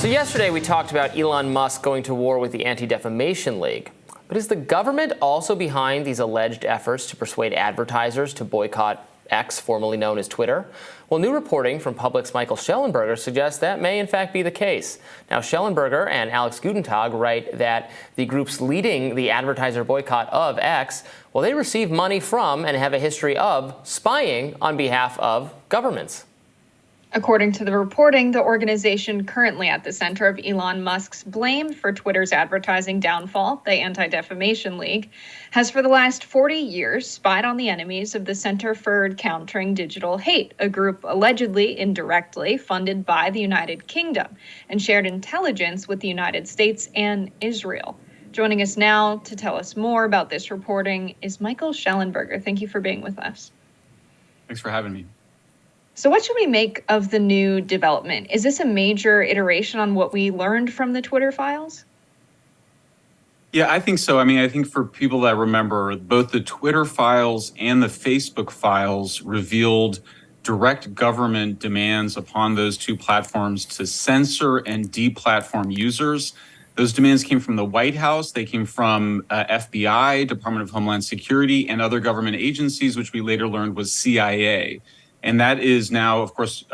So yesterday we talked about Elon Musk going to war with the Anti-Defamation League. But is the government also behind these alleged efforts to persuade advertisers to boycott X, formerly known as Twitter? Well, new reporting from Public's Michael Shellenberger suggests that may in fact be the case. Now, Shellenberger and Alex Gutentag write that the groups leading the advertiser boycott of X, well, they receive money from and have a history of spying on behalf of governments. According to the reporting, the organization currently at the center of Elon Musk's blame for Twitter's advertising downfall, the Anti-Defamation League, has for the last 40 years spied on the enemies of the Center for Countering Digital Hate, a group allegedly indirectly funded by the United Kingdom and shared intelligence with the United States and Israel. Joining us now to tell us more about this reporting is Michael Shellenberger. Thank you for being with us. Thanks for having me. So what should we make of the new development? Is this a major iteration on what we learned from the Twitter files? Yeah, I think so. I think for people that remember, both the Twitter files and the Facebook files revealed direct government demands upon those two platforms to censor and deplatform users. Those demands came from the White House. They came from FBI, Department of Homeland Security, and other government agencies, which we later learned was CIA. And that is now, of course,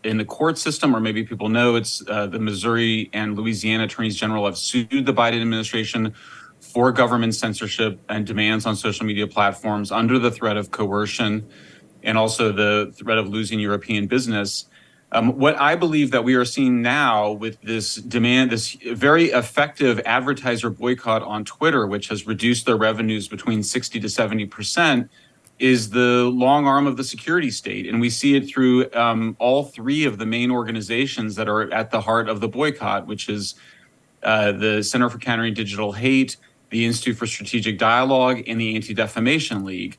in the court system, or maybe people know it's the Missouri and Louisiana attorneys general have sued the Biden administration for government censorship and demands on social media platforms under the threat of coercion and also the threat of losing European business. What I believe that we are seeing now with this demand, this very effective advertiser boycott on Twitter, which has reduced their revenues between 60 to 70%, is the long arm of the security state. And we see it through all three of the main organizations that are at the heart of the boycott, which is the Center for Countering Digital Hate, the Institute for Strategic Dialogue, and the Anti-Defamation League.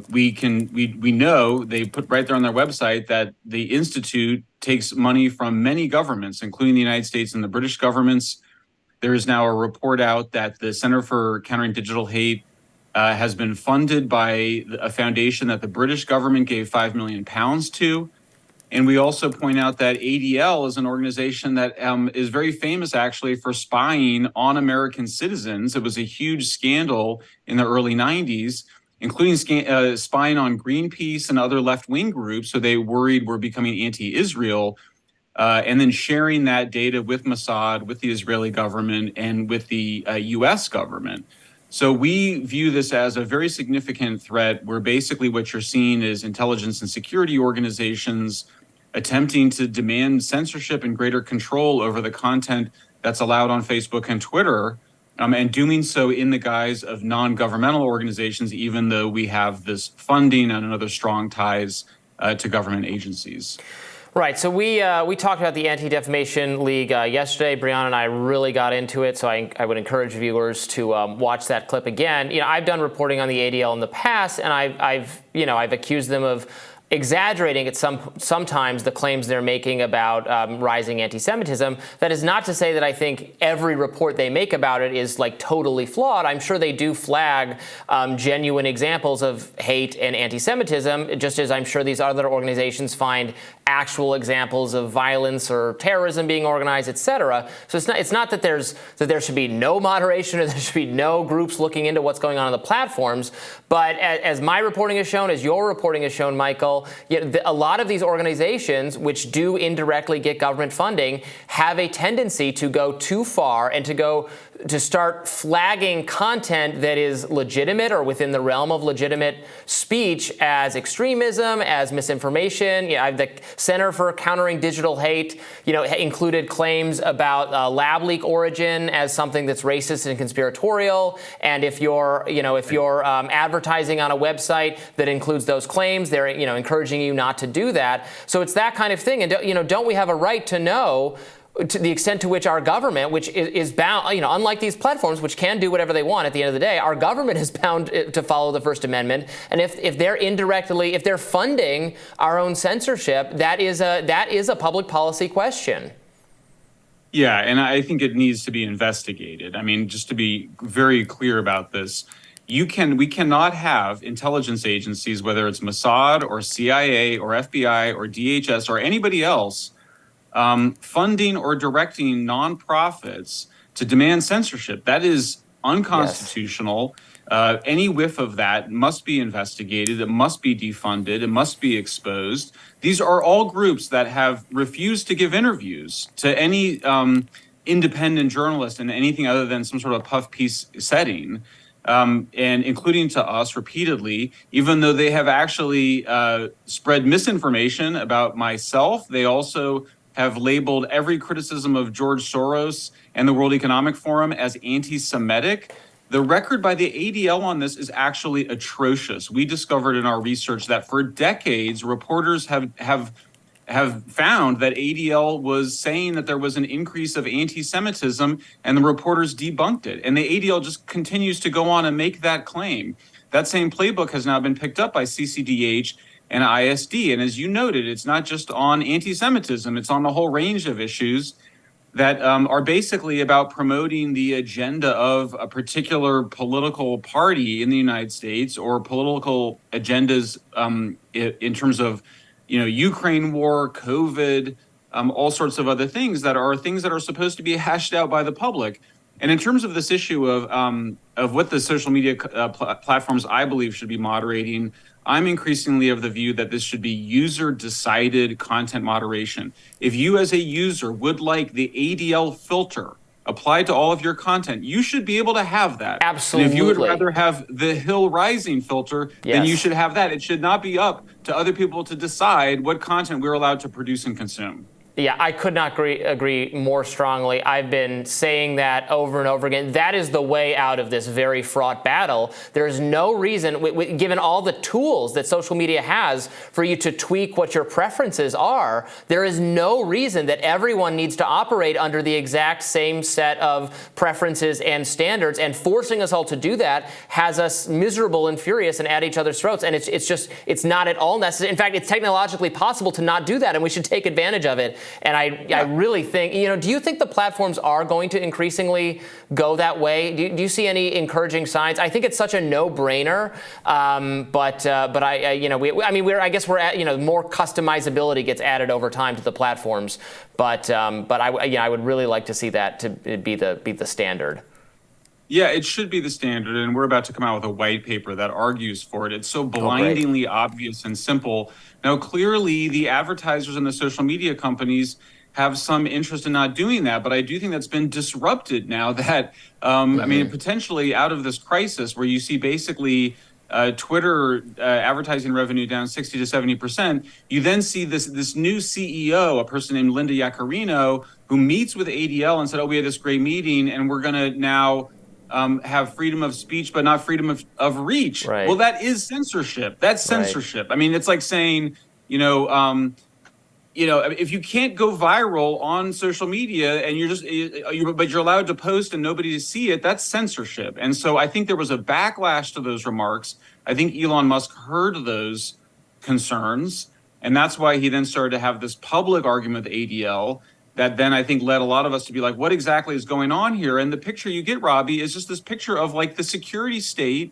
We know, they put right there on their website, that the Institute takes money from many governments, including the United States and the British governments. There is now a report out that the Center for Countering Digital Hate has been funded by a foundation that the British government gave £5 million to. And we also point out that ADL is an organization that is very famous, actually, for spying on American citizens. It was a huge scandal in the early 90s, including spying on Greenpeace and other left-wing groups, so they worried were becoming anti-Israel, and then sharing that data with Mossad, with the Israeli government, and with the U.S. government. So we view this as a very significant threat, where basically what you're seeing is intelligence and security organizations attempting to demand censorship and greater control over the content that's allowed on Facebook and Twitter, and doing so in the guise of non-governmental organizations, even though we have this funding and other strong ties to government agencies. Right. So we talked about the Anti-Defamation League yesterday. Brianna and I really got into it, so I would encourage viewers to watch that clip again. I've done reporting on the ADL in the past, and I've accused them of exaggerating at sometimes the claims they're making about rising anti-Semitism. That is not to say that I think every report they make about it is like totally flawed. I'm sure they do flag genuine examples of hate and anti-Semitism, just as I'm sure these other organizations find actual examples of violence or terrorism being organized, etc. So it's not that there should be no moderation or there should be no groups looking into what's going on the platforms. But as my reporting has shown, as your reporting has shown, Michael, a lot of these organizations, which do indirectly get government funding, have a tendency to go too far and to start flagging content that is legitimate or within the realm of legitimate speech as extremism, as misinformation. The Center for Countering Digital Hate, included claims about lab leak origin as something that's racist and conspiratorial. And if you're advertising on a website that includes those claims, they're encouraging you not to do that. So it's that kind of thing. And don't we have a right to know, to the extent to which our government, which is bound, unlike these platforms, which can do whatever they want at the end of the day, our government is bound to follow the First Amendment. And if they're funding our own censorship, that is a public policy question. Yeah, and I think it needs to be investigated. Just to be very clear about this, we cannot have intelligence agencies, whether it's Mossad or CIA or FBI or DHS or anybody else, funding or directing nonprofits to demand censorship. That is unconstitutional. Any whiff of that must be investigated. It must be defunded. It must be exposed. These are all groups that have refused to give interviews to any independent journalist in anything other than some sort of puff piece setting, and including to us repeatedly, even though they have actually spread misinformation about myself. They also have labeled every criticism of George Soros and the World Economic Forum as anti-Semitic. The record by the ADL on this is actually atrocious. We discovered in our research that for decades, reporters have found that ADL was saying that there was an increase of anti-Semitism, and the reporters debunked it. And the ADL just continues to go on and make that claim. That same playbook has now been picked up by CCDH and ISD. And as you noted, it's not just on anti-Semitism, it's on the whole range of issues that are basically about promoting the agenda of a particular political party in the United States, or political agendas in terms of, Ukraine war, COVID, all sorts of other things that are supposed to be hashed out by the public. And in terms of this issue of what the social media platforms, I believe, should be moderating, I'm increasingly of the view that this should be user-decided content moderation. If you as a user would like the ADL filter applied to all of your content, you should be able to have that. Absolutely. And if you would rather have the Hill Rising filter, then you should have that. It should not be up to other people to decide what content we're allowed to produce and consume. Yeah, I could not agree more strongly. I've been saying that over and over again. That is the way out of this very fraught battle. There is no reason, given all the tools that social media has for you to tweak what your preferences are, there is no reason that everyone needs to operate under the exact same set of preferences and standards. And forcing us all to do that has us miserable and furious and at each other's throats. And it's not at all necessary. In fact, it's technologically possible to not do that, and we should take advantage of it. And I really think, do you think the platforms are going to increasingly go that way? Do you see any encouraging signs? I think it's such a no-brainer, but I guess we're at, more customizability gets added over time to the platforms, but I would really like to see that to be the standard. Yeah, it should be the standard, and we're about to come out with a white paper that argues for it. It's so blindingly obvious and simple. Now, clearly, the advertisers and the social media companies have some interest in not doing that, but I do think that's been disrupted now that, potentially out of this crisis where you see basically Twitter advertising revenue down 60 to 70%, you then see this new CEO, a person named Linda Yaccarino, who meets with ADL and said, we had this great meeting, and we're going to now have freedom of speech, but not freedom of reach. Right. Well, that is censorship. That's censorship. Right. I mean, it's like saying, if you can't go viral on social media and but you're allowed to post and nobody to see it, that's censorship. And so I think there was a backlash to those remarks. I think Elon Musk heard those concerns, and that's why he then started to have this public argument with ADL that then I think led a lot of us to be like, what exactly is going on here? And the picture you get, Robbie, is just this picture of like the security state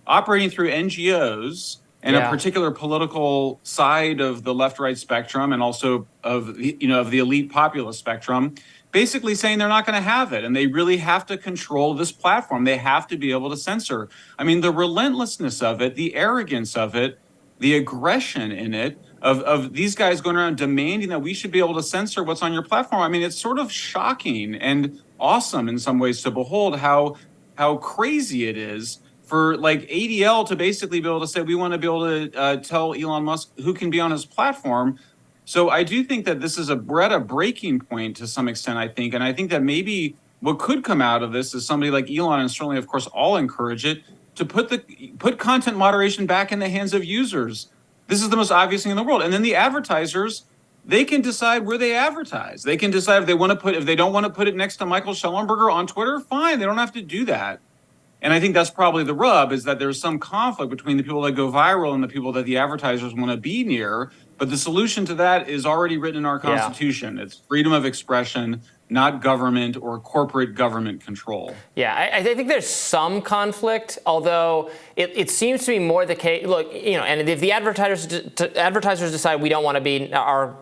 operating through NGOs and a particular political side of the left-right spectrum, and also of the elite populist spectrum, basically saying they're not going to have it, and they really have to control this platform. They have to be able to censor. I mean, the relentlessness of it, the arrogance of it, the aggression in it, of these guys going around demanding that we should be able to censor what's on your platform. I mean, it's sort of shocking and awesome in some ways to behold how crazy it is for like ADL to basically be able to say, we want to be able to tell Elon Musk who can be on his platform. So I do think that this is we're at a breaking point to some extent, I think. And I think that maybe what could come out of this is somebody like Elon, and certainly, of course, I'll encourage it, to put content moderation back in the hands of users. This is the most obvious thing in the world. And then the advertisers, they can decide where they advertise. They can decide if they don't want to put it next to Michael Shellenberger on Twitter, fine, they don't have to do that. And I think that's probably the rub, is that there's some conflict between the people that go viral and the people that the advertisers want to be near. But the solution to that is already written in our Constitution. It's freedom of expression, not government or corporate government control. Yeah, I think there's some conflict, although it seems to be more the case. Look, and if the advertisers decide we don't want to be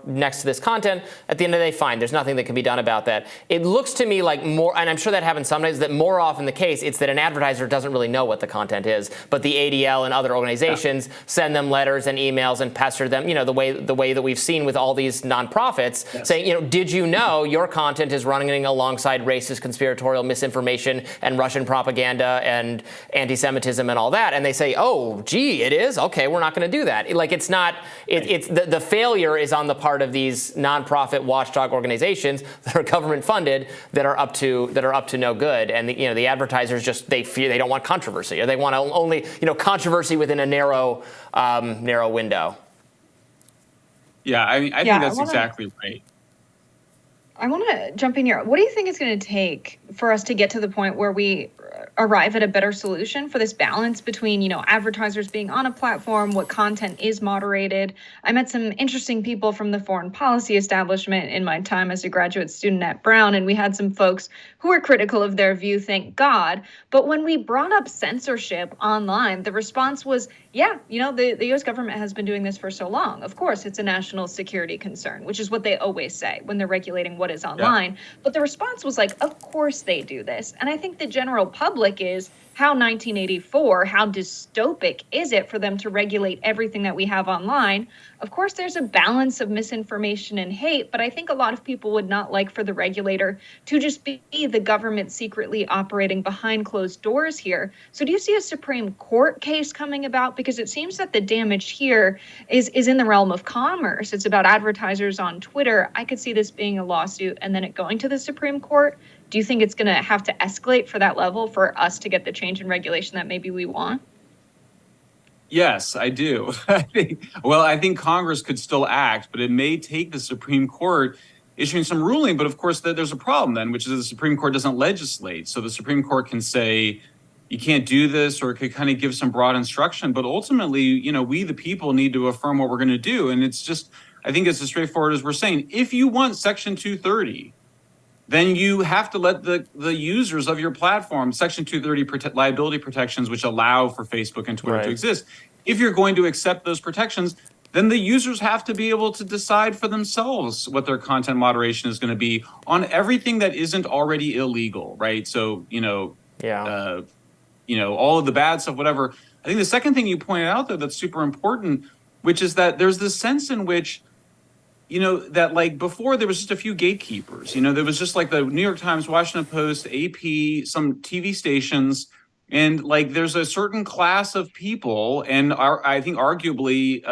next to this content, at the end of the day, fine. There's nothing that can be done about that. It looks to me like more, and I'm sure that happens sometimes, that more often the case, it's that an advertiser doesn't really know what the content is, but the ADL and other organizations send them letters and emails and pester them, the way that we've seen with all these nonprofits, saying, did you know your content is running alongside racist, conspiratorial misinformation and Russian propaganda and anti-Semitism and all that? And they say, oh, gee, it is? Okay, we're not going to do that. Like, it's not, it's the failure is on the part of these nonprofit watchdog organizations that are government funded that are up to no good. And the advertisers they fear, they don't want controversy, or they want only controversy within a narrow window. Yeah, I think that's exactly right. I want to jump in here. What do you think it's going to take for us to get to the point where we arrive at a better solution for this balance between, advertisers being on a platform, what content is moderated? I met some interesting people from the foreign policy establishment in my time as a graduate student at Brown, and we had some folks who were critical of their view, thank God. But when we brought up censorship online, the response was, yeah, the U.S. government has been doing this for so long. Of course, it's a national security concern, which is what they always say when they're regulating what is online. Yeah. But the response was like, of course they do this. And I think the general public is, how 1984, how dystopic is it for them to regulate everything that we have online? Of course, there's a balance of misinformation and hate, but I think a lot of people would not like for the regulator to just be the government secretly operating behind closed doors here. So do you see a Supreme Court case coming about? Because it seems that the damage here is in the realm of commerce. It's about advertisers on Twitter. I could see this being a lawsuit and then it going to the Supreme Court. Do you think it's going to have to escalate for that level for us to get the change in regulation that maybe we want? Yes, I do. I think Congress could still act, but it may take the Supreme Court issuing some ruling. But of course, there's a problem then, which is the Supreme Court doesn't legislate. So the Supreme Court can say, you can't do this, or it could kind of give some broad instruction. But ultimately, we, the people, need to affirm what we're going to do. And it's just, I think it's as straightforward as we're saying. If you want Section 230, then you have to let the users of your platform, Section 230 liability protections, which allow for Facebook and Twitter to exist. If you're going to accept those protections, then the users have to be able to decide for themselves what their content moderation is going to be on everything that isn't already illegal, right? So, all of the bad stuff, whatever. I think the second thing you pointed out, though, that's super important, which is that there's this sense in which that like before there was just a few gatekeepers, there was just like the New York Times, Washington Post, AP, some TV stations, and like there's a certain class of people, and I think arguably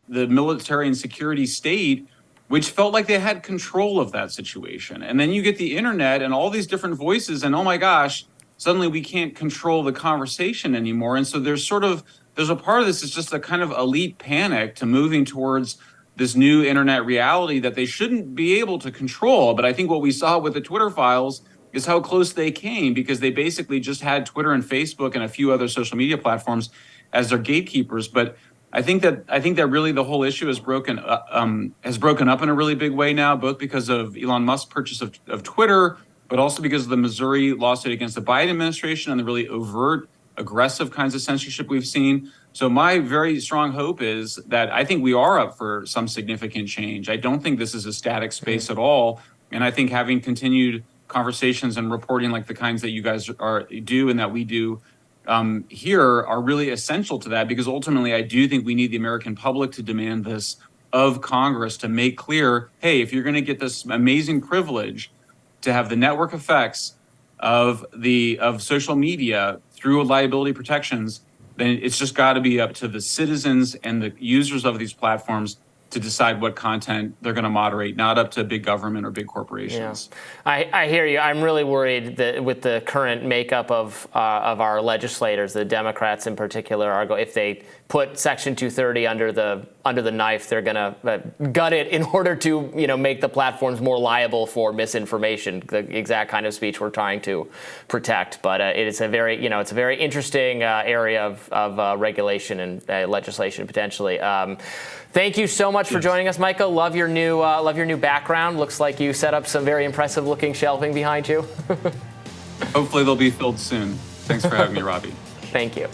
the military and security state, which felt like they had control of that situation. And then you get the internet and all these different voices, and oh my gosh, suddenly we can't control the conversation anymore. And so there's a part of this is just a kind of elite panic to moving towards this new internet reality that they shouldn't be able to control. But I think what we saw with the Twitter files is how close they came, because they basically just had Twitter and Facebook and a few other social media platforms as their gatekeepers. But I think that really the whole issue has broken up in a really big way now, both because of Elon Musk's purchase of Twitter, but also because of the Missouri lawsuit against the Biden administration and the really overt, aggressive kinds of censorship we've seen. So my very strong hope is that I think we are up for some significant change. I don't think this is a static space at all. And I think having continued conversations and reporting like the kinds that you guys do and that we do here are really essential to that, because ultimately I do think we need the American public to demand this of Congress, to make clear, hey, if you're going to get this amazing privilege to have the network effects of social media through liability protections, then it's just got to be up to the citizens and the users of these platforms to decide what content they're going to moderate, not up to big government or big corporations. Yeah. I hear you. I'm really worried that with the current makeup of our legislators, the Democrats in particular, if they put Section 230 under the knife. They're going to gut it in order to make the platforms more liable for misinformation, the exact kind of speech we're trying to protect. But it is a very it's a very interesting area of regulation and legislation potentially. Thank you so much for joining us, Michael. Love your new background. Looks like you set up some very impressive looking shelving behind you. Hopefully they'll be filled soon. Thanks for having me, Robbie. Thank you.